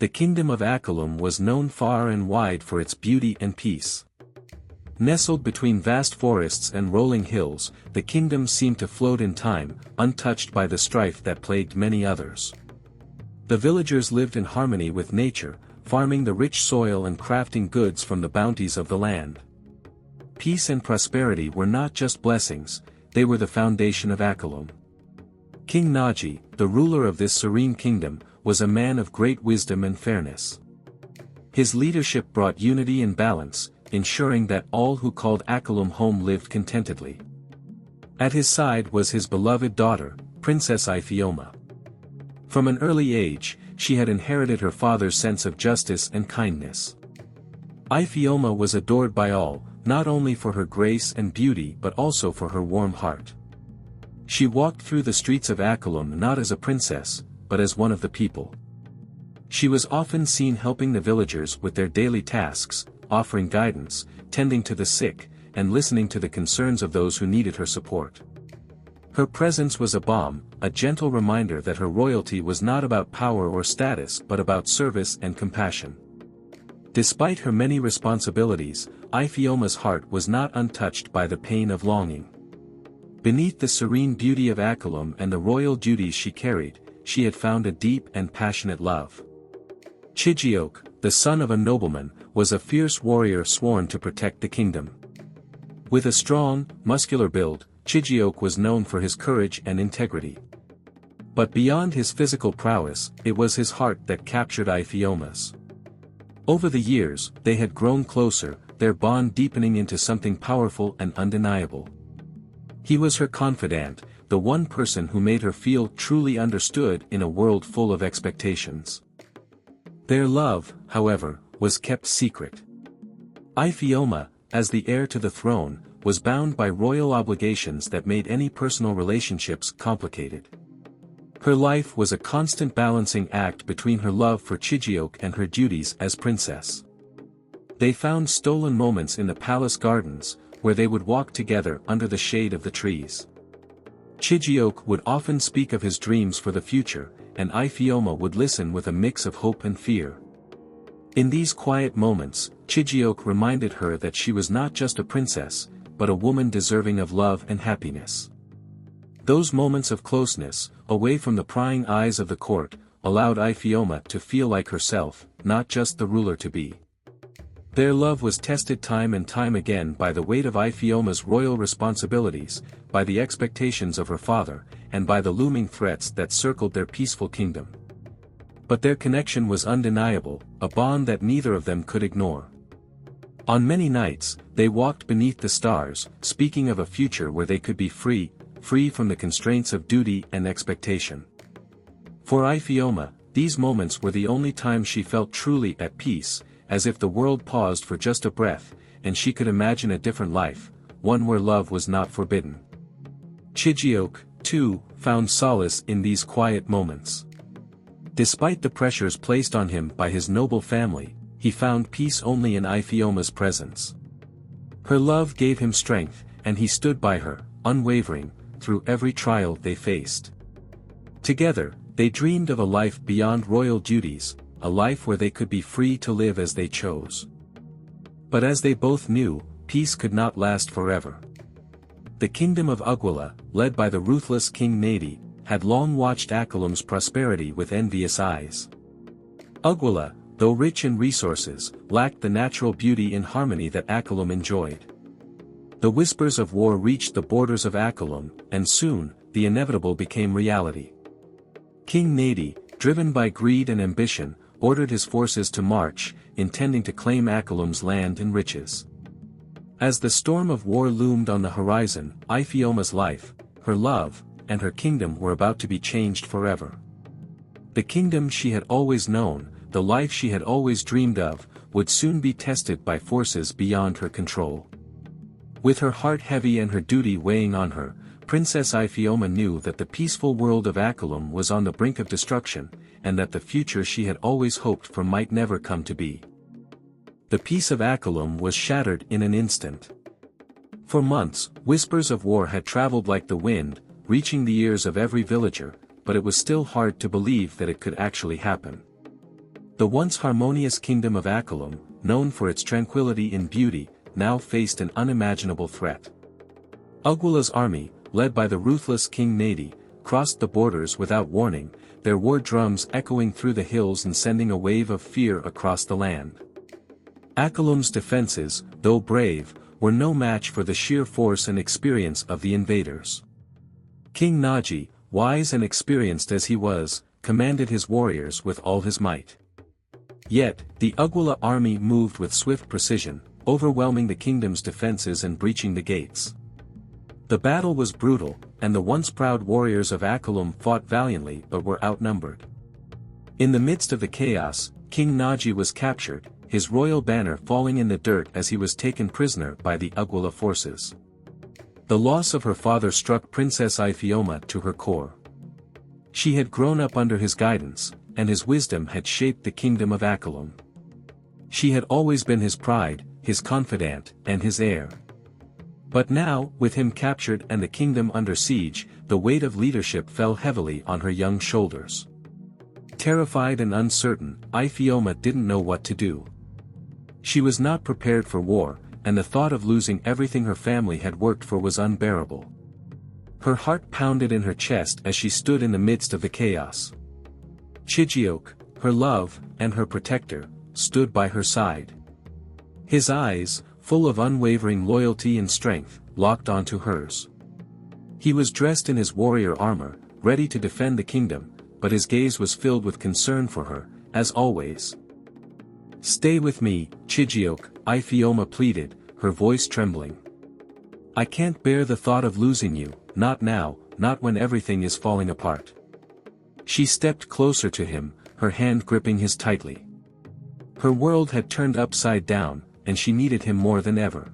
The kingdom of Akalume was known far and wide for its beauty and peace. Nestled between vast forests and rolling hills, the kingdom seemed to float in time, untouched by the strife that plagued many others. The villagers lived in harmony with nature, farming the rich soil and crafting goods from the bounties of the land. Peace and prosperity were not just blessings, they were the foundation of Akalume. King Nnadi, the ruler of this serene kingdom, was a man of great wisdom and fairness. His leadership brought unity and balance, ensuring that all who called Akalume home lived contentedly. At his side was his beloved daughter, Princess Ifeoma. From an early age, she had inherited her father's sense of justice and kindness. Ifeoma was adored by all, not only for her grace and beauty but also for her warm heart. She walked through the streets of Akalume not as a princess, but as one of the people. She was often seen helping the villagers with their daily tasks, offering guidance, tending to the sick, and listening to the concerns of those who needed her support. Her presence was a balm, a gentle reminder that her royalty was not about power or status but about service and compassion. Despite her many responsibilities, Ifeoma's heart was not untouched by the pain of longing. Beneath the serene beauty of Akalume and the royal duties she carried, she had found a deep and passionate love. Chijioke, the son of a nobleman, was a fierce warrior sworn to protect the kingdom. With a strong, muscular build, Chijioke was known for his courage and integrity. But beyond his physical prowess, it was his heart that captured Ifeoma's. Over the years, they had grown closer, their bond deepening into something powerful and undeniable. He was her confidant, the one person who made her feel truly understood in a world full of expectations. Their love, however, was kept secret. Ifeoma, as the heir to the throne, was bound by royal obligations that made any personal relationships complicated. Her life was a constant balancing act between her love for Chijioke and her duties as princess. They found stolen moments in the palace gardens, where they would walk together under the shade of the trees. Chijioke would often speak of his dreams for the future, and Ifeoma would listen with a mix of hope and fear. In these quiet moments, Chijioke reminded her that she was not just a princess, but a woman deserving of love and happiness. Those moments of closeness, away from the prying eyes of the court, allowed Ifeoma to feel like herself, not just the ruler-to-be. Their love was tested time and time again by the weight of Ifeoma's royal responsibilities, by the expectations of her father, and by the looming threats that circled their peaceful kingdom. But their connection was undeniable, a bond that neither of them could ignore. On many nights, they walked beneath the stars, speaking of a future where they could be free from the constraints of duty and expectation. For Ifeoma, these moments were the only time she felt truly at peace, as if the world paused for just a breath, and she could imagine a different life, one where love was not forbidden. Chijioke, too, found solace in these quiet moments. Despite the pressures placed on him by his noble family, he found peace only in Ifeoma's presence. Her love gave him strength, and he stood by her, unwavering, through every trial they faced. Together, they dreamed of a life beyond royal duties, a life where they could be free to live as they chose. But as they both knew, peace could not last forever. The kingdom of Ugwala, led by the ruthless King Nnadi, had long watched Akalume's prosperity with envious eyes. Ugwala, though rich in resources, lacked the natural beauty and harmony that Akalume enjoyed. The whispers of war reached the borders of Akalume, and soon, the inevitable became reality. King Nnadi, driven by greed and ambition, ordered his forces to march, intending to claim Akalume's land and riches. As the storm of war loomed on the horizon, Ifeoma's life, her love, and her kingdom were about to be changed forever. The kingdom she had always known, the life she had always dreamed of, would soon be tested by forces beyond her control. With her heart heavy and her duty weighing on her, Princess Ifeoma knew that the peaceful world of Akalume was on the brink of destruction, and that the future she had always hoped for might never come to be. The peace of Akalume was shattered in an instant. For months, whispers of war had traveled like the wind, reaching the ears of every villager, but it was still hard to believe that it could actually happen. The once harmonious kingdom of Akalume, known for its tranquility and beauty, now faced an unimaginable threat. Ugwula's army, led by the ruthless King Nnadi, crossed the borders without warning, their war drums echoing through the hills and sending a wave of fear across the land. Akalume's defenses, though brave, were no match for the sheer force and experience of the invaders. King Nnadi, wise and experienced as he was, commanded his warriors with all his might. Yet, the Ugwula army moved with swift precision, overwhelming the kingdom's defenses and breaching the gates. The battle was brutal, and the once proud warriors of Akalume fought valiantly but were outnumbered. In the midst of the chaos, King Nnadi was captured, his royal banner falling in the dirt as he was taken prisoner by the Ugwula forces. The loss of her father struck Princess Ifeoma to her core. She had grown up under his guidance, and his wisdom had shaped the kingdom of Akalume. She had always been his pride, his confidant, and his heir. But now, with him captured and the kingdom under siege, the weight of leadership fell heavily on her young shoulders. Terrified and uncertain, Ifeoma didn't know what to do. She was not prepared for war, and the thought of losing everything her family had worked for was unbearable. Her heart pounded in her chest as she stood in the midst of the chaos. Chijioke, her love, and her protector, stood by her side. His eyes, full of unwavering loyalty and strength, locked onto hers. He was dressed in his warrior armor, ready to defend the kingdom, but his gaze was filled with concern for her, as always. "Stay with me, Chijioke," Ifeoma pleaded, her voice trembling. "I can't bear the thought of losing you, not now, not when everything is falling apart." She stepped closer to him, her hand gripping his tightly. Her world had turned upside down, and she needed him more than ever.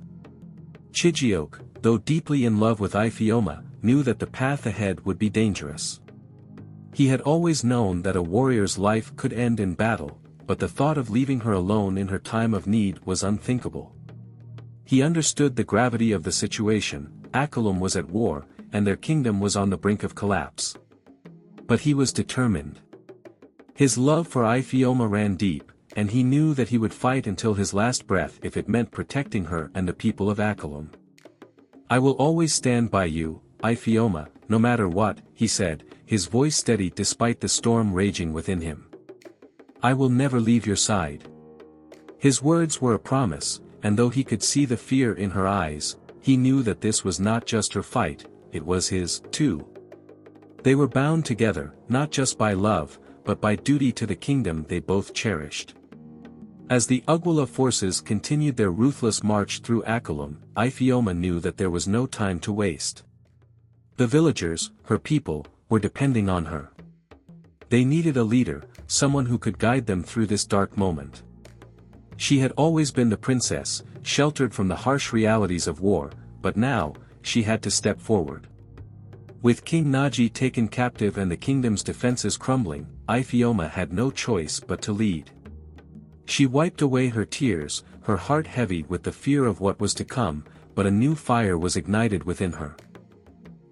Chijioke, though deeply in love with Ifeoma, knew that the path ahead would be dangerous. He had always known that a warrior's life could end in battle, but the thought of leaving her alone in her time of need was unthinkable. He understood the gravity of the situation. Akalume was at war, and their kingdom was on the brink of collapse. But he was determined. His love for Ifeoma ran deep, and he knew that he would fight until his last breath if it meant protecting her and the people of Akalume. "I will always stand by you, Ifeoma, no matter what," he said, his voice steady despite the storm raging within him. "I will never leave your side." His words were a promise, and though he could see the fear in her eyes, he knew that this was not just her fight, it was his, too. They were bound together, not just by love, but by duty to the kingdom they both cherished. As the Ugwula forces continued their ruthless march through Akalume, Ifeoma knew that there was no time to waste. The villagers, her people, were depending on her. They needed a leader, someone who could guide them through this dark moment. She had always been the princess, sheltered from the harsh realities of war, but now, she had to step forward. With King Nnadi taken captive and the kingdom's defenses crumbling, Ifeoma had no choice but to lead. She wiped away her tears, her heart heavy with the fear of what was to come, but a new fire was ignited within her.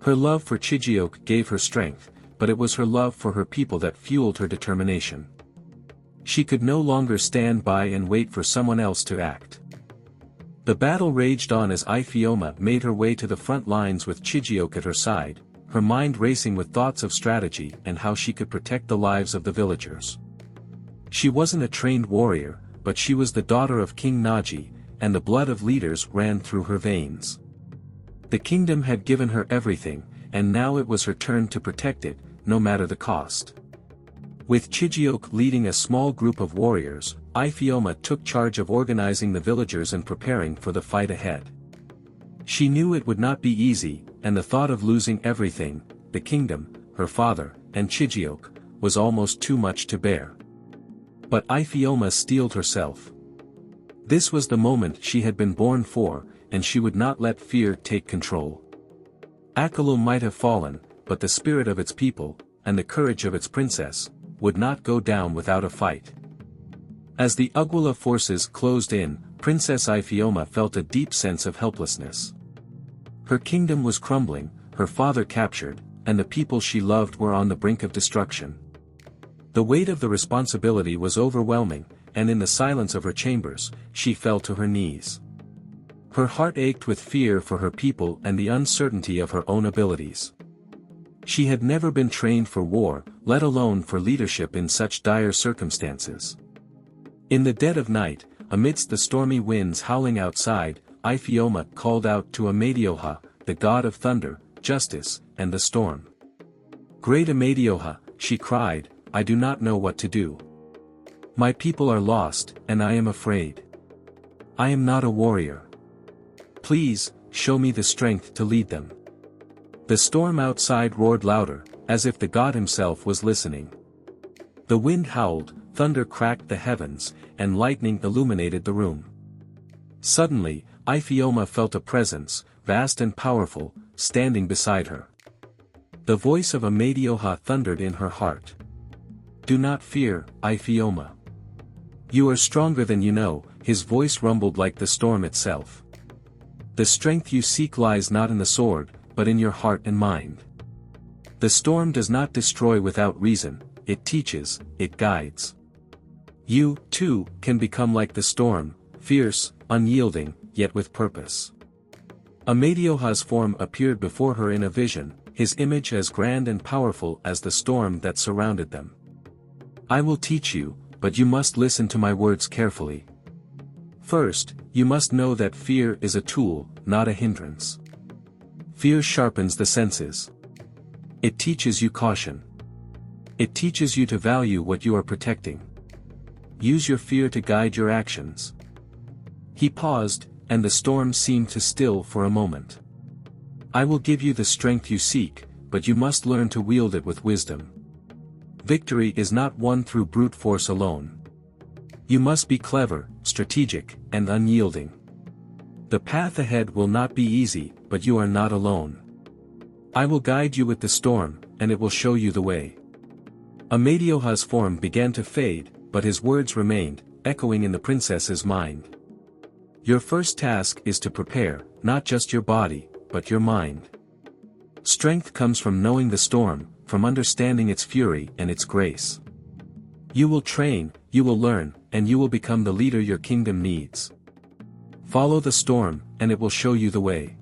Her love for Chijioke gave her strength, but it was her love for her people that fueled her determination. She could no longer stand by and wait for someone else to act. The battle raged on as Ifeoma made her way to the front lines with Chijioke at her side, her mind racing with thoughts of strategy and how she could protect the lives of the villagers. She wasn't a trained warrior, but she was the daughter of King Nnadi, and the blood of leaders ran through her veins. The kingdom had given her everything, and now it was her turn to protect it, no matter the cost. With Chijioke leading a small group of warriors, Ifeoma took charge of organizing the villagers and preparing for the fight ahead. She knew it would not be easy, and the thought of losing everything, the kingdom, her father, and Chijioke, was almost too much to bear. But Ifeoma steeled herself. This was the moment she had been born for, and she would not let fear take control. Akalume might have fallen, but the spirit of its people, and the courage of its princess, would not go down without a fight. As the Ugwula forces closed in, Princess Ifeoma felt a deep sense of helplessness. Her kingdom was crumbling, her father captured, and the people she loved were on the brink of destruction. The weight of the responsibility was overwhelming, and in the silence of her chambers, she fell to her knees. Her heart ached with fear for her people and the uncertainty of her own abilities. She had never been trained for war, let alone for leadership in such dire circumstances. In the dead of night, amidst the stormy winds howling outside, Ifeoma called out to Amadioha, the god of thunder, justice, and the storm. "Great Amadioha," she cried, "I do not know what to do. My people are lost, and I am afraid. I am not a warrior. Please, show me the strength to lead them." The storm outside roared louder, as if the god himself was listening. The wind howled, thunder cracked the heavens, and lightning illuminated the room. Suddenly, Ifeoma felt a presence, vast and powerful, standing beside her. The voice of Amadioha thundered in her heart. "Do not fear, Ifeoma. You are stronger than you know," his voice rumbled like the storm itself. "The strength you seek lies not in the sword, but in your heart and mind. The storm does not destroy without reason, it teaches, it guides. You, too, can become like the storm, fierce, unyielding, yet with purpose." Amadioha's form appeared before her in a vision, his image as grand and powerful as the storm that surrounded them. "I will teach you, but you must listen to my words carefully. First, you must know that fear is a tool, not a hindrance. Fear sharpens the senses. It teaches you caution. It teaches you to value what you are protecting. Use your fear to guide your actions." He paused, and the storm seemed to still for a moment. "I will give you the strength you seek, but you must learn to wield it with wisdom. Victory is not won through brute force alone. You must be clever, strategic, and unyielding. The path ahead will not be easy, but you are not alone. I will guide you with the storm, and it will show you the way." Amadioha's form began to fade, but his words remained, echoing in the princess's mind. "Your first task is to prepare, not just your body, but your mind. Strength comes from knowing the storm, from understanding its fury and its grace. You will train, you will learn, and you will become the leader your kingdom needs. Follow the storm, and it will show you the way."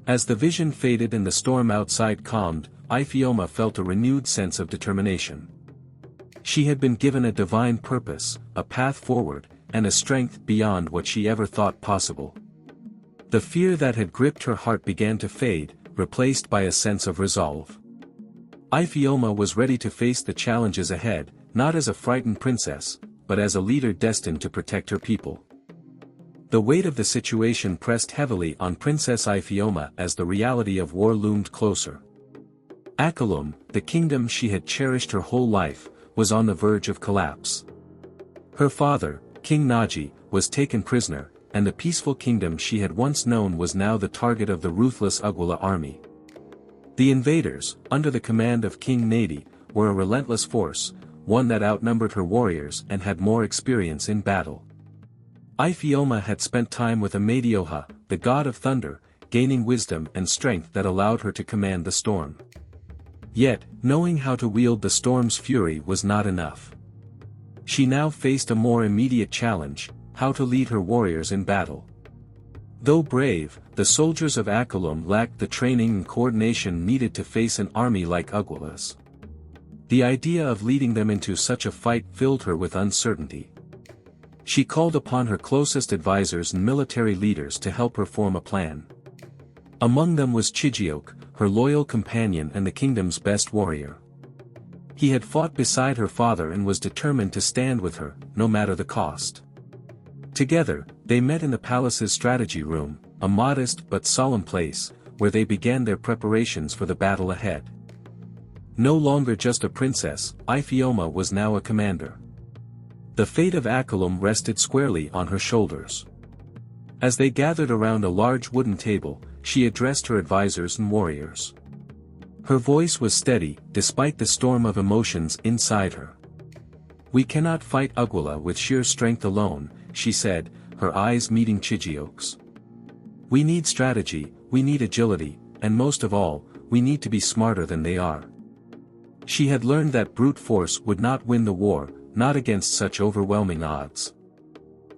As the vision faded and the storm outside calmed, Ifeoma felt a renewed sense of determination. She had been given a divine purpose, a path forward, and a strength beyond what she ever thought possible. The fear that had gripped her heart began to fade, replaced by a sense of resolve. Ifeoma was ready to face the challenges ahead, not as a frightened princess, but as a leader destined to protect her people. The weight of the situation pressed heavily on Princess Ifeoma as the reality of war loomed closer. Akalume, the kingdom she had cherished her whole life, was on the verge of collapse. Her father, King Nnadi, was taken prisoner, and the peaceful kingdom she had once known was now the target of the ruthless Agwala army. The invaders, under the command of King Nnadi, were a relentless force, one that outnumbered her warriors and had more experience in battle. Ifeoma had spent time with Amadioha, the god of thunder, gaining wisdom and strength that allowed her to command the storm. Yet, knowing how to wield the storm's fury was not enough. She now faced a more immediate challenge: how to lead her warriors in battle. Though brave, the soldiers of Akalume lacked the training and coordination needed to face an army like Agwala's. The idea of leading them into such a fight filled her with uncertainty. She called upon her closest advisors and military leaders to help her form a plan. Among them was Chijioke, her loyal companion and the kingdom's best warrior. He had fought beside her father and was determined to stand with her, no matter the cost. Together, they met in the palace's strategy room, a modest but solemn place, where they began their preparations for the battle ahead. No longer just a princess, Ifeoma was now a commander. The fate of Akalume rested squarely on her shoulders. As they gathered around a large wooden table, she addressed her advisors and warriors. Her voice was steady, despite the storm of emotions inside her. "We cannot fight Agwala with sheer strength alone," she said, her eyes meeting Chijioke's. "We need strategy, we need agility, and most of all, we need to be smarter than they are. She had learned that brute force would not win the war, not against such overwhelming odds.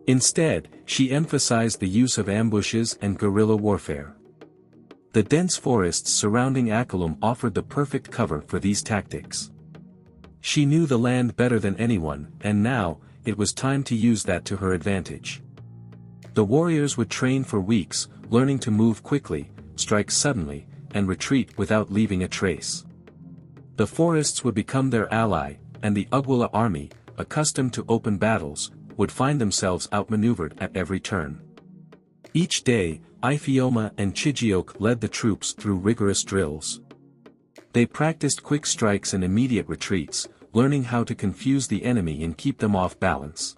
Instead, she emphasized the use of ambushes and guerrilla warfare. The dense forests surrounding Akalume offered the perfect cover for these tactics. She knew the land better than anyone, and now, it was time to use that to her advantage. The warriors would train for weeks, learning to move quickly, strike suddenly, and retreat without leaving a trace. The forests would become their ally, and the Ugwala army, accustomed to open battles, would find themselves outmaneuvered at every turn. Each day, Ifeoma and Chijioke led the troops through rigorous drills. They practiced quick strikes and immediate retreats, learning how to confuse the enemy and keep them off balance.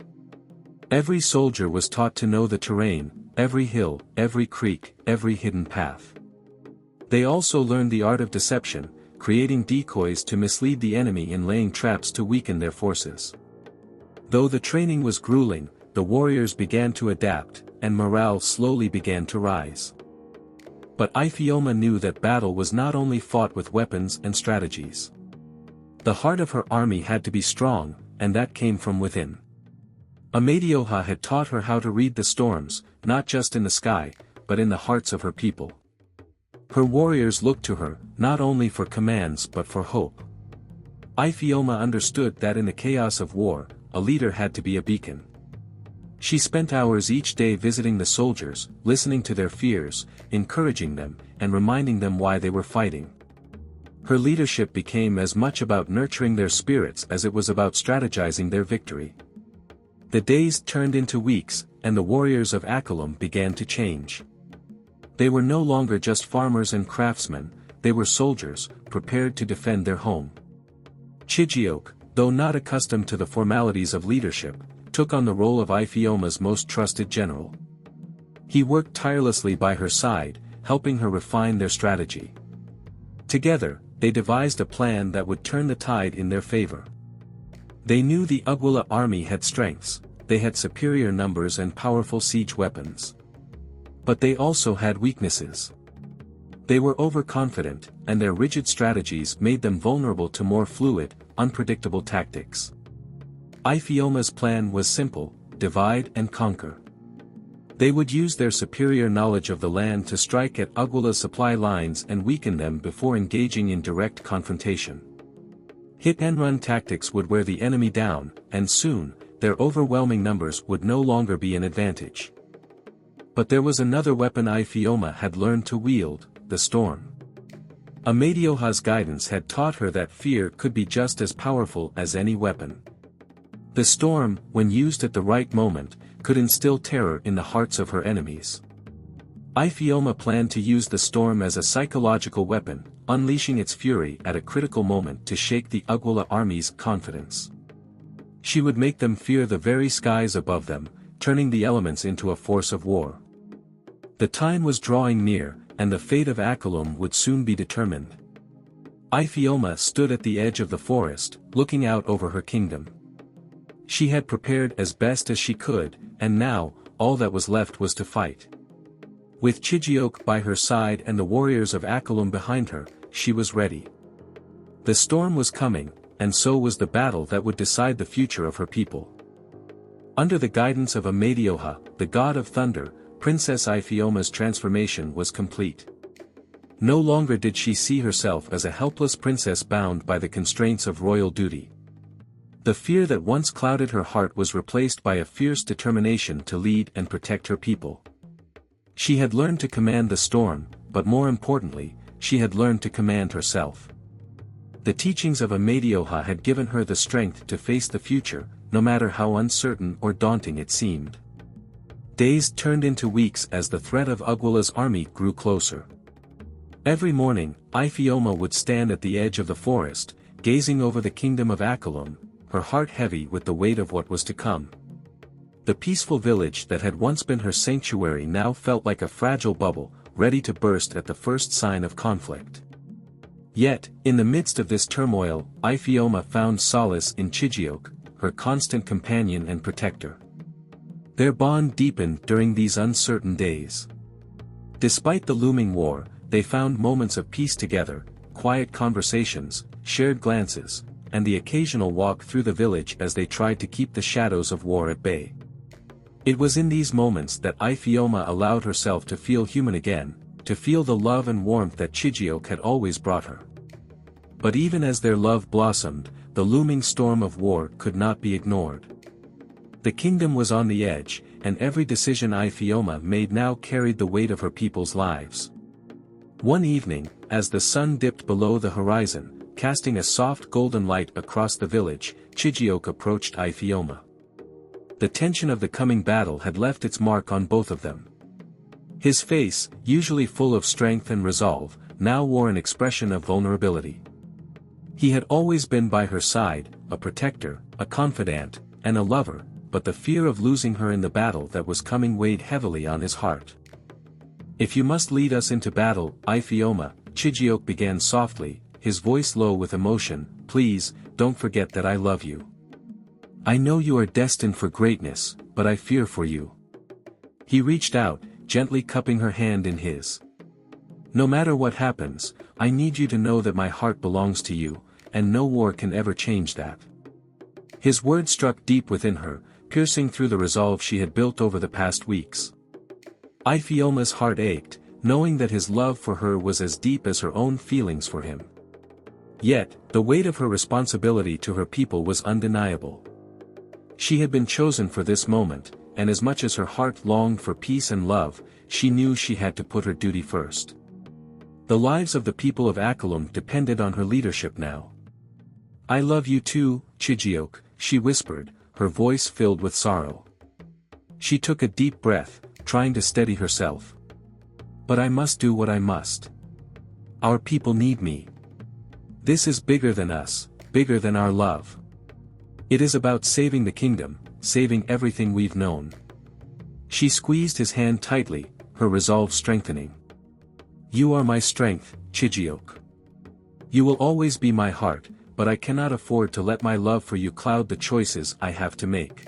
Every soldier was taught to know the terrain, every hill, every creek, every hidden path. They also learned the art of deception, creating decoys to mislead the enemy and laying traps to weaken their forces. Though the training was grueling, the warriors began to adapt, and morale slowly began to rise. But Ifeoma knew that battle was not only fought with weapons and strategies. The heart of her army had to be strong, and that came from within. Amadioha had taught her how to read the storms, not just in the sky, but in the hearts of her people. Her warriors looked to her, not only for commands but for hope. Ifeoma understood that in the chaos of war, a leader had to be a beacon. She spent hours each day visiting the soldiers, listening to their fears, encouraging them, and reminding them why they were fighting. Her leadership became as much about nurturing their spirits as it was about strategizing their victory. The days turned into weeks, and the warriors of Akalume began to change. They were no longer just farmers and craftsmen, they were soldiers, prepared to defend their home. Chijioke, though not accustomed to the formalities of leadership, took on the role of Ifeoma's most trusted general. He worked tirelessly by her side, helping her refine their strategy. Together, they devised a plan that would turn the tide in their favor. They knew the Ugwala army had strengths, they had superior numbers and powerful siege weapons. But they also had weaknesses. They were overconfident, and their rigid strategies made them vulnerable to more fluid, unpredictable tactics. Ifeoma's plan was simple: divide and conquer. They would use their superior knowledge of the land to strike at Ugwala's supply lines and weaken them before engaging in direct confrontation. Hit-and-run tactics would wear the enemy down, and soon, their overwhelming numbers would no longer be an advantage. But there was another weapon Ifeoma had learned to wield: the storm. Amadioha's guidance had taught her that fear could be just as powerful as any weapon. The storm, when used at the right moment, could instill terror in the hearts of her enemies. Ifeoma planned to use the storm as a psychological weapon, unleashing its fury at a critical moment to shake the Ugwala army's confidence. She would make them fear the very skies above them, turning the elements into a force of war. The time was drawing near, and the fate of Akalume would soon be determined. Ifeoma stood at the edge of the forest, looking out over her kingdom. She had prepared as best as she could, and now, all that was left was to fight. With Chijioke by her side and the warriors of Akalume behind her, she was ready. The storm was coming, and so was the battle that would decide the future of her people. Under the guidance of Amadioha, the god of thunder, Princess Ifeoma's transformation was complete. No longer did she see herself as a helpless princess bound by the constraints of royal duty. The fear that once clouded her heart was replaced by a fierce determination to lead and protect her people. She had learned to command the storm, but more importantly, she had learned to command herself. The teachings of Amadioha had given her the strength to face the future, no matter how uncertain or daunting it seemed. Days turned into weeks as the threat of Ugwala's army grew closer. Every morning, Ifeoma would stand at the edge of the forest, gazing over the kingdom of Akalume, her heart heavy with the weight of what was to come. The peaceful village that had once been her sanctuary now felt like a fragile bubble, ready to burst at the first sign of conflict. Yet, in the midst of this turmoil, Ifeoma found solace in Chijioke, her constant companion and protector. Their bond deepened during these uncertain days. Despite the looming war, they found moments of peace together, quiet conversations, shared glances, and the occasional walk through the village as they tried to keep the shadows of war at bay. It was in these moments that Ifeoma allowed herself to feel human again, to feel the love and warmth that Chijioke had always brought her. But even as their love blossomed, the looming storm of war could not be ignored. The kingdom was on the edge, and every decision Ifeoma made now carried the weight of her people's lives. One evening, as the sun dipped below the horizon, casting a soft golden light across the village, Chijioke approached Ifeoma. The tension of the coming battle had left its mark on both of them. His face, usually full of strength and resolve, now wore an expression of vulnerability. He had always been by her side, a protector, a confidant, and a lover, but the fear of losing her in the battle that was coming weighed heavily on his heart. "If you must lead us into battle, Ifeoma," Chijioke began softly, his voice low with emotion, "please, don't forget that I love you. I know you are destined for greatness, but I fear for you." He reached out, gently cupping her hand in his. "No matter what happens, I need you to know that my heart belongs to you, and no war can ever change that." His words struck deep within her, piercing through the resolve she had built over the past weeks. Ifeoma's heart ached, knowing that his love for her was as deep as her own feelings for him. Yet, the weight of her responsibility to her people was undeniable. She had been chosen for this moment, and as much as her heart longed for peace and love, she knew she had to put her duty first. The lives of the people of Akalume depended on her leadership now. "I love you too, Chijioke," she whispered, her voice filled with sorrow. She took a deep breath, trying to steady herself. "But I must do what I must. Our people need me. This is bigger than us, bigger than our love. It is about saving the kingdom, saving everything we've known." She squeezed his hand tightly, her resolve strengthening. "You are my strength, Chijioke. You will always be my heart, but I cannot afford to let my love for you cloud the choices I have to make.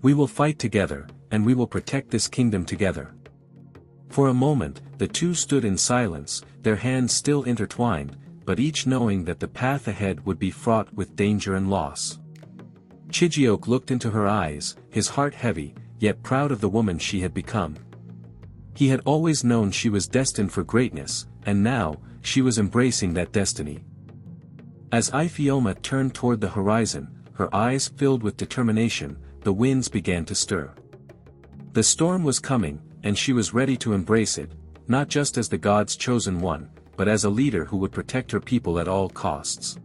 We will fight together, and we will protect this kingdom together." For a moment, the two stood in silence, their hands still intertwined, but each knowing that the path ahead would be fraught with danger and loss. Chijioke looked into her eyes, his heart heavy, yet proud of the woman she had become. He had always known she was destined for greatness, and now, she was embracing that destiny. As Ifeoma turned toward the horizon, her eyes filled with determination, the winds began to stir. The storm was coming, and she was ready to embrace it, not just as the god's chosen one, but as a leader who would protect her people at all costs.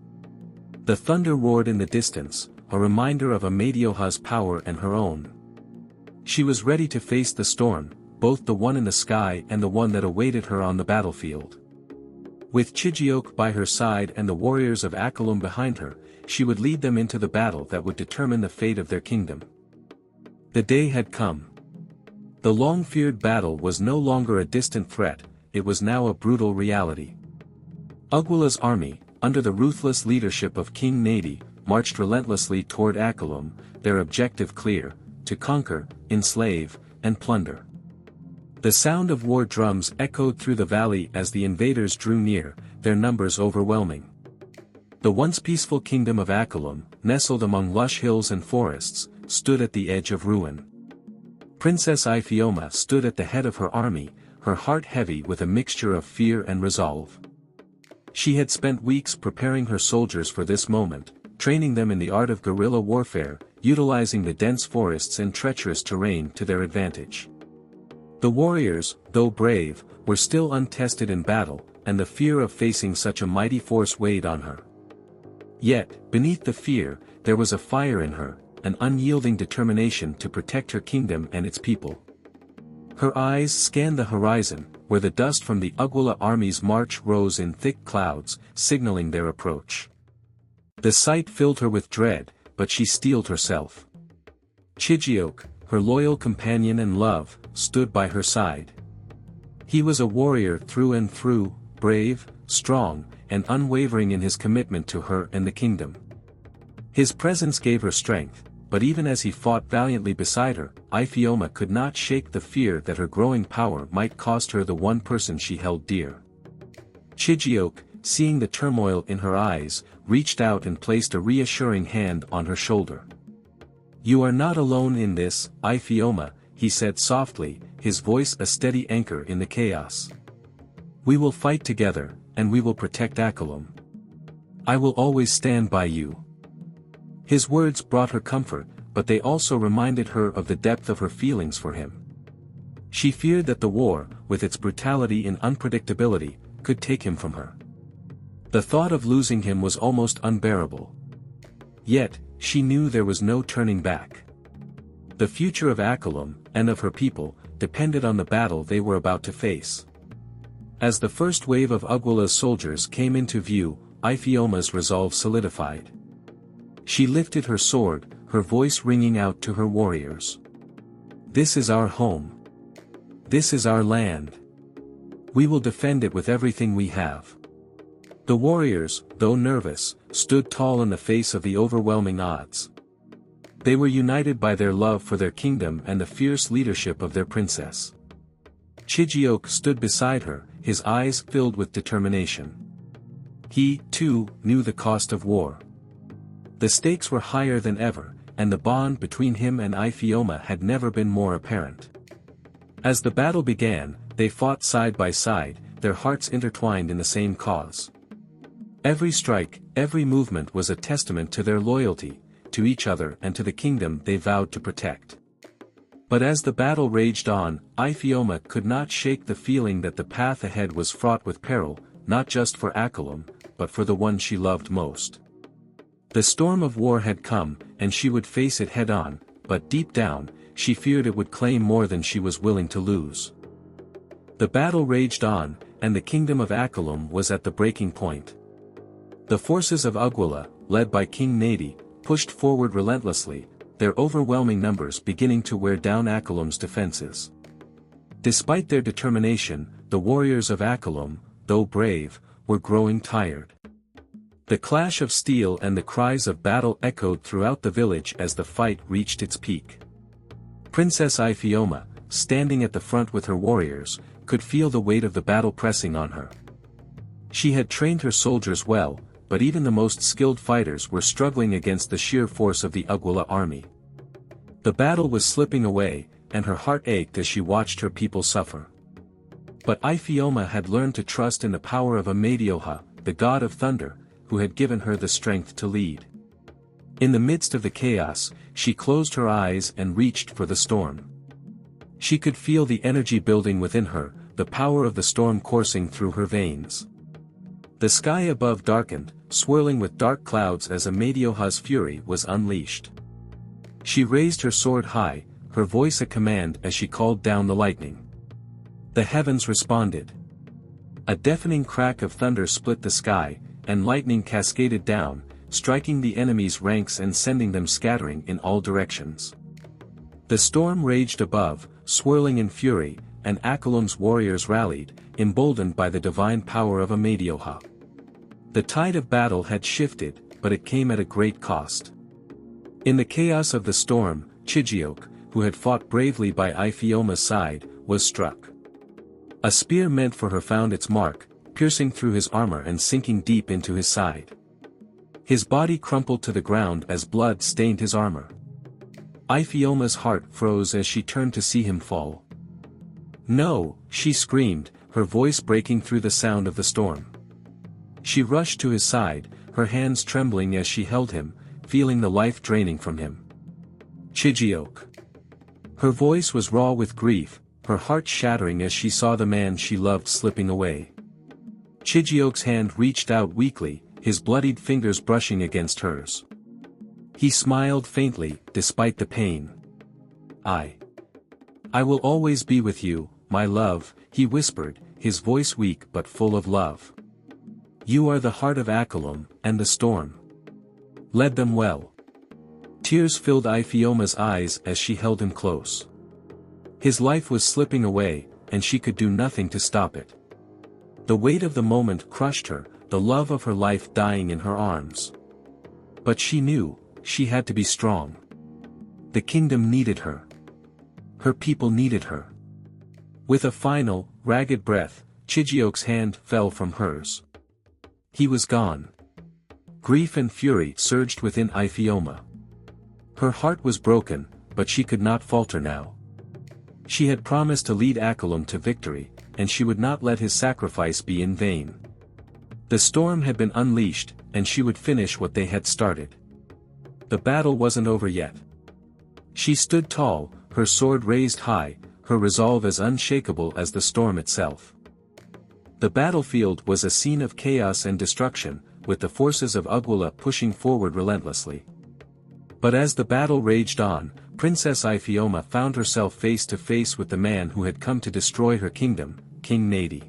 The thunder roared in the distance, a reminder of Amadioha's power and her own. She was ready to face the storm, both the one in the sky and the one that awaited her on the battlefield. With Chijioke by her side and the warriors of Akalume behind her, she would lead them into the battle that would determine the fate of their kingdom. The day had come. The long-feared battle was no longer a distant threat, it was now a brutal reality. Ugwala's army, under the ruthless leadership of King Nnadi, marched relentlessly toward Akalume, their objective clear: to conquer, enslave, and plunder. The sound of war drums echoed through the valley as the invaders drew near, their numbers overwhelming. The once peaceful kingdom of Akalume, nestled among lush hills and forests, stood at the edge of ruin. Princess Ifeoma stood at the head of her army, her heart heavy with a mixture of fear and resolve. She had spent weeks preparing her soldiers for this moment, training them in the art of guerrilla warfare, utilizing the dense forests and treacherous terrain to their advantage. The warriors, though brave, were still untested in battle, and the fear of facing such a mighty force weighed on her. Yet, beneath the fear, there was a fire in her, an unyielding determination to protect her kingdom and its people. Her eyes scanned the horizon, where the dust from the Ugwala army's march rose in thick clouds, signaling their approach. The sight filled her with dread, but she steeled herself. Chijioke, her loyal companion and love, stood by her side. He was a warrior through and through, brave, strong, and unwavering in his commitment to her and the kingdom. His presence gave her strength, but even as he fought valiantly beside her, Ifeoma could not shake the fear that her growing power might cost her the one person she held dear. Chijioke, seeing the turmoil in her eyes, reached out and placed a reassuring hand on her shoulder. "You are not alone in this, Ifeoma," he said softly, his voice a steady anchor in the chaos. "We will fight together, and we will protect Akalume. I will always stand by you." His words brought her comfort, but they also reminded her of the depth of her feelings for him. She feared that the war, with its brutality and unpredictability, could take him from her. The thought of losing him was almost unbearable. Yet, she knew there was no turning back. The future of Akalume, and of her people, depended on the battle they were about to face. As the first wave of Ugwula's soldiers came into view, Ifeoma's resolve solidified. She lifted her sword, her voice ringing out to her warriors. "This is our home. This is our land. We will defend it with everything we have." The warriors, though nervous, stood tall in the face of the overwhelming odds. They were united by their love for their kingdom and the fierce leadership of their princess. Chijioke stood beside her, his eyes filled with determination. He, too, knew the cost of war. The stakes were higher than ever, and the bond between him and Ifeoma had never been more apparent. As the battle began, they fought side by side, their hearts intertwined in the same cause. Every strike, every movement was a testament to their loyalty, to each other and to the kingdom they vowed to protect. But as the battle raged on, Ifeoma could not shake the feeling that the path ahead was fraught with peril, not just for Akalume, but for the one she loved most. The storm of war had come, and she would face it head-on, but deep down, she feared it would claim more than she was willing to lose. The battle raged on, and the kingdom of Akalume was at the breaking point. The forces of Ugwula, led by King Nnadi, pushed forward relentlessly, their overwhelming numbers beginning to wear down Akalume's defenses. Despite their determination, the warriors of Akalume, though brave, were growing tired. The clash of steel and the cries of battle echoed throughout the village as the fight reached its peak. Princess Ifeoma, standing at the front with her warriors, could feel the weight of the battle pressing on her. She had trained her soldiers well, but even the most skilled fighters were struggling against the sheer force of the Ugwula army. The battle was slipping away, and her heart ached as she watched her people suffer. But Ifeoma had learned to trust in the power of Amadioha, the god of thunder, who had given her the strength to lead. In the midst of the chaos, she closed her eyes and reached for the storm. She could feel the energy building within her, the power of the storm coursing through her veins. The sky above darkened, swirling with dark clouds as Amadioha's fury was unleashed. She raised her sword high, her voice a command as she called down the lightning. The heavens responded. A deafening crack of thunder split the sky, and lightning cascaded down, striking the enemy's ranks and sending them scattering in all directions. The storm raged above, swirling in fury, and Akalume's warriors rallied, emboldened by the divine power of Amadioha. The tide of battle had shifted, but it came at a great cost. In the chaos of the storm, Chijioke, who had fought bravely by Ifeoma's side, was struck. A spear meant for her found its mark, piercing through his armor and sinking deep into his side. His body crumpled to the ground as blood stained his armor. Ifeoma's heart froze as she turned to see him fall. "No!" she screamed, her voice breaking through the sound of the storm. She rushed to his side, her hands trembling as she held him, feeling the life draining from him. "Chijioke." Her voice was raw with grief, her heart shattering as she saw the man she loved slipping away. Chijioke's hand reached out weakly, his bloodied fingers brushing against hers. He smiled faintly, despite the pain. I will always be with you, my love," he whispered, his voice weak but full of love. "You are the heart of Akalume, and the storm. Lead them well." Tears filled Ifeoma's eyes as she held him close. His life was slipping away, and she could do nothing to stop it. The weight of the moment crushed her, the love of her life dying in her arms. But she knew, she had to be strong. The kingdom needed her. Her people needed her. With a final, ragged breath, Chijioke's hand fell from hers. He was gone. Grief and fury surged within Ifeoma. Her heart was broken, but she could not falter now. She had promised to lead Akalume to victory, and she would not let his sacrifice be in vain. The storm had been unleashed, and she would finish what they had started. The battle wasn't over yet. She stood tall, her sword raised high, her resolve as unshakable as the storm itself. The battlefield was a scene of chaos and destruction, with the forces of Ugwala pushing forward relentlessly. But as the battle raged on, Princess Ifeoma found herself face to face with the man who had come to destroy her kingdom, King Nnadi.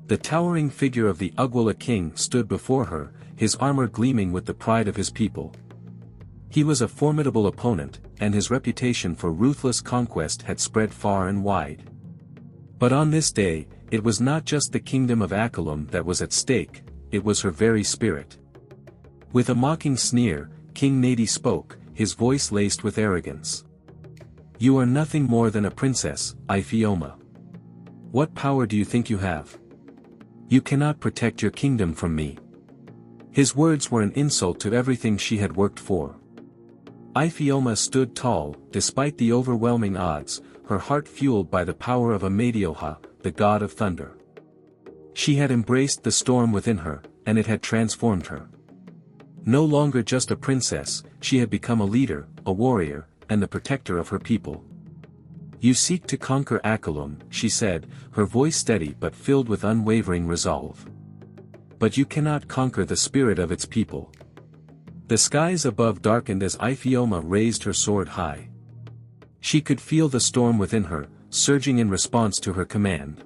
The towering figure of the Ugwala king stood before her, his armor gleaming with the pride of his people. He was a formidable opponent, and his reputation for ruthless conquest had spread far and wide. But on this day, it was not just the kingdom of Akalume that was at stake, it was her very spirit. With a mocking sneer, King Nnadi spoke, his voice laced with arrogance. "You are nothing more than a princess, Ifeoma. What power do you think you have? You cannot protect your kingdom from me." His words were an insult to everything she had worked for. Ifeoma stood tall, despite the overwhelming odds, her heart fueled by the power of Amadioha, the god of thunder. She had embraced the storm within her, and it had transformed her. No longer just a princess, she had become a leader, a warrior, and the protector of her people. "You seek to conquer Akalume," she said, her voice steady but filled with unwavering resolve. "But you cannot conquer the spirit of its people." The skies above darkened as Ifeoma raised her sword high. She could feel the storm within her, surging in response to her command.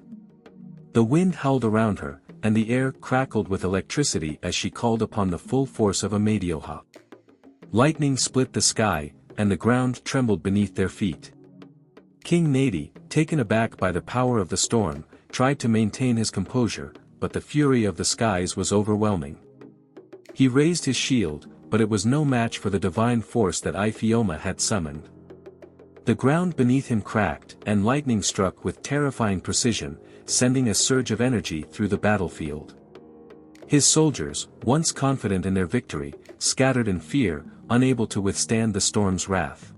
The wind howled around her, and the air crackled with electricity as she called upon the full force of Amadioha. Lightning split the sky, and the ground trembled beneath their feet. King Nnadi, taken aback by the power of the storm, tried to maintain his composure, but the fury of the skies was overwhelming. He raised his shield, but it was no match for the divine force that Ifeoma had summoned. The ground beneath him cracked, and lightning struck with terrifying precision, sending a surge of energy through the battlefield. His soldiers, once confident in their victory, scattered in fear, unable to withstand the storm's wrath.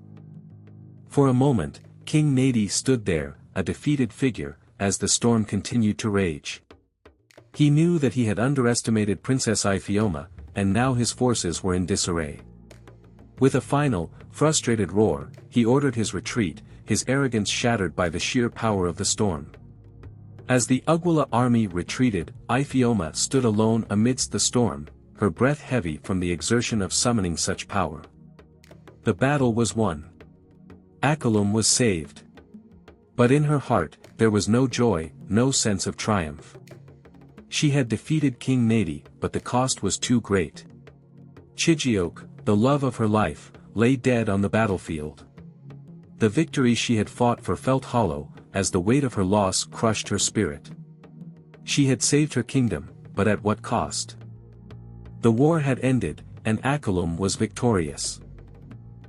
For a moment, King Nnadi stood there, a defeated figure, as the storm continued to rage. He knew that he had underestimated Princess Ifeoma, and now his forces were in disarray. With a final, frustrated roar, he ordered his retreat, his arrogance shattered by the sheer power of the storm. As the Ugwala army retreated, Ifeoma stood alone amidst the storm, her breath heavy from the exertion of summoning such power. The battle was won. Akalume was saved. But in her heart, there was no joy, no sense of triumph. She had defeated King Nnadi, but the cost was too great. Chijioke, the love of her life, lay dead on the battlefield. The victory she had fought for felt hollow, as the weight of her loss crushed her spirit. She had saved her kingdom, but at what cost? The war had ended, and Akalume was victorious.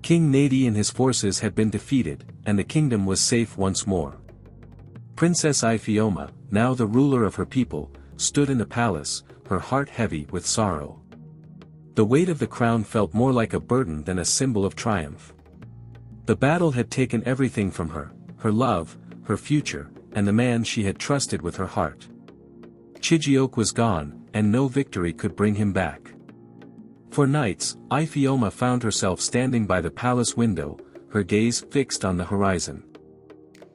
King Nnadi and his forces had been defeated, and the kingdom was safe once more. Princess Ifeoma, now the ruler of her people, stood in the palace, her heart heavy with sorrow. The weight of the crown felt more like a burden than a symbol of triumph. The battle had taken everything from her, her love, her future, and the man she had trusted with her heart. Chijioke was gone, and no victory could bring him back. For nights, Ifeoma found herself standing by the palace window, her gaze fixed on the horizon.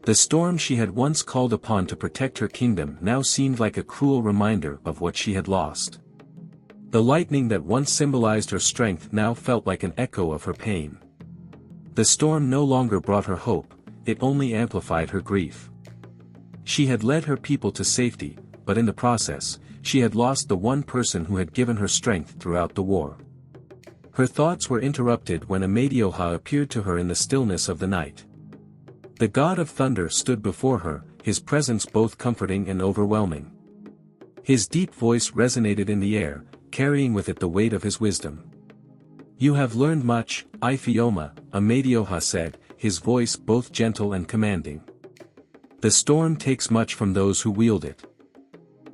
The storm she had once called upon to protect her kingdom now seemed like a cruel reminder of what she had lost. The lightning that once symbolized her strength now felt like an echo of her pain. The storm no longer brought her hope, it only amplified her grief. She had led her people to safety, but in the process, she had lost the one person who had given her strength throughout the war. Her thoughts were interrupted when Amadioha appeared to her in the stillness of the night. The god of thunder stood before her, his presence both comforting and overwhelming. His deep voice resonated in the air, carrying with it the weight of his wisdom. "You have learned much, Ifeoma," Amadioha said, his voice both gentle and commanding. "The storm takes much from those who wield it.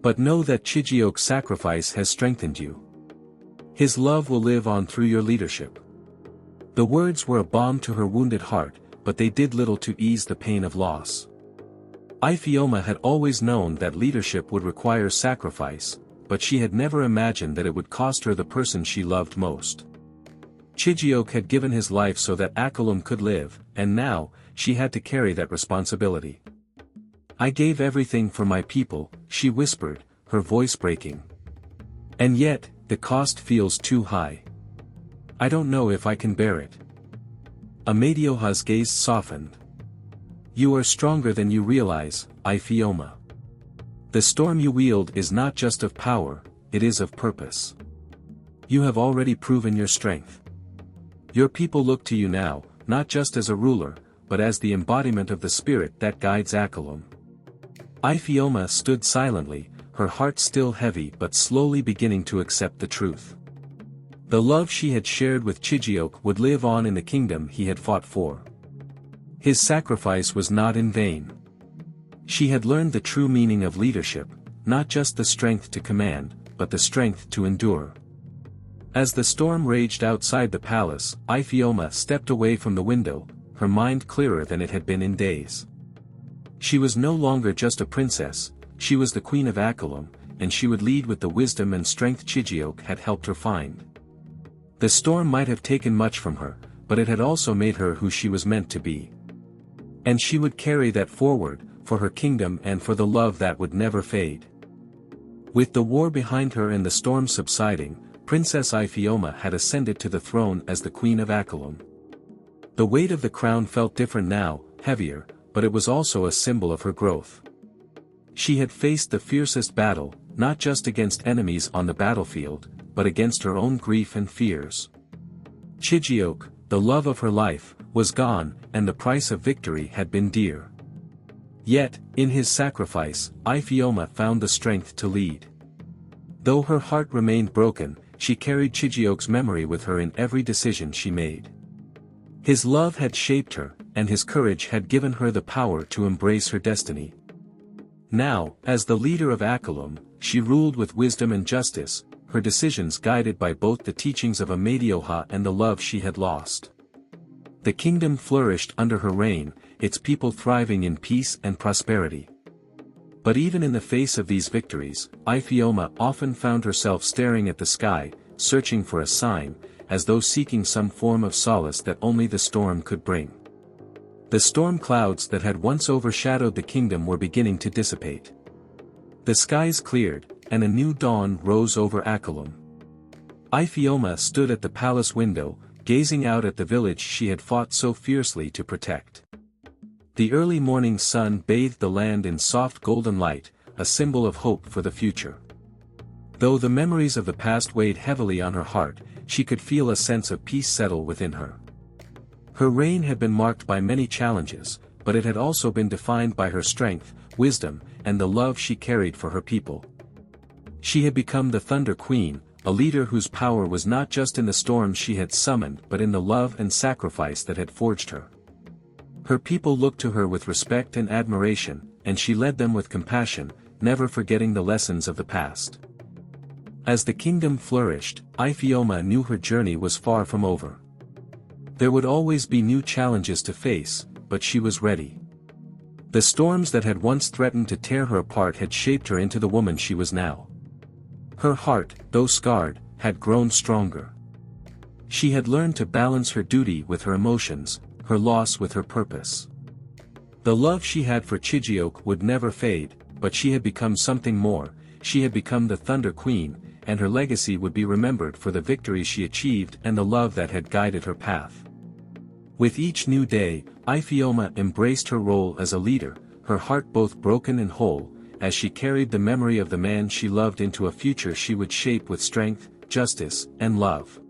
But know that Chijioke's sacrifice has strengthened you. His love will live on through your leadership." The words were a balm to her wounded heart, but they did little to ease the pain of loss. Ifeoma had always known that leadership would require sacrifice, but she had never imagined that it would cost her the person she loved most. Chijioke had given his life so that Akalume could live, and now, she had to carry that responsibility. "I gave everything for my people," she whispered, her voice breaking. "And yet, the cost feels too high. I don't know if I can bear it." Amadioha's gaze softened. "You are stronger than you realize, Ifeoma. The storm you wield is not just of power, it is of purpose. You have already proven your strength. Your people look to you now, not just as a ruler, but as the embodiment of the spirit that guides Akalume." Ifeoma stood silently, her heart still heavy but slowly beginning to accept the truth. The love she had shared with Chijioke would live on in the kingdom he had fought for. His sacrifice was not in vain. She had learned the true meaning of leadership, not just the strength to command, but the strength to endure. As the storm raged outside the palace, Ifeoma stepped away from the window, her mind clearer than it had been in days. She was no longer just a princess, she was the queen of Akalume, and she would lead with the wisdom and strength Chijioke had helped her find. The storm might have taken much from her, but it had also made her who she was meant to be. And she would carry that forward, for her kingdom and for the love that would never fade. With the war behind her and the storm subsiding, Princess Ifeoma had ascended to the throne as the Queen of Akalume. The weight of the crown felt different now, heavier, but it was also a symbol of her growth. She had faced the fiercest battle, not just against enemies on the battlefield, but against her own grief and fears. Chijioke, the love of her life, was gone, and the price of victory had been dear. Yet, in his sacrifice, Ifeoma found the strength to lead. Though her heart remained broken, she carried Chijioke's memory with her in every decision she made. His love had shaped her, and his courage had given her the power to embrace her destiny. Now, as the leader of Akalume, she ruled with wisdom and justice, her decisions guided by both the teachings of Amadioha and the love she had lost. The kingdom flourished under her reign, its people thriving in peace and prosperity. But even in the face of these victories, Ifeoma often found herself staring at the sky, searching for a sign, as though seeking some form of solace that only the storm could bring. The storm clouds that had once overshadowed the kingdom were beginning to dissipate. The skies cleared, and a new dawn rose over Akalume. Ifeoma stood at the palace window, gazing out at the village she had fought so fiercely to protect. The early morning sun bathed the land in soft golden light, a symbol of hope for the future. Though the memories of the past weighed heavily on her heart, she could feel a sense of peace settle within her. Her reign had been marked by many challenges, but it had also been defined by her strength, wisdom, and the love she carried for her people. She had become the Thunder Queen, a leader whose power was not just in the storms she had summoned but in the love and sacrifice that had forged her. Her people looked to her with respect and admiration, and she led them with compassion, never forgetting the lessons of the past. As the kingdom flourished, Ifeoma knew her journey was far from over. There would always be new challenges to face, but she was ready. The storms that had once threatened to tear her apart had shaped her into the woman she was now. Her heart, though scarred, had grown stronger. She had learned to balance her duty with her emotions, her loss with her purpose. The love she had for Chijioke would never fade, but she had become something more. She had become the Thunder Queen, and her legacy would be remembered for the victories she achieved and the love that had guided her path. With each new day, Ifeoma embraced her role as a leader, her heart both broken and whole, as she carried the memory of the man she loved into a future she would shape with strength, justice, and love.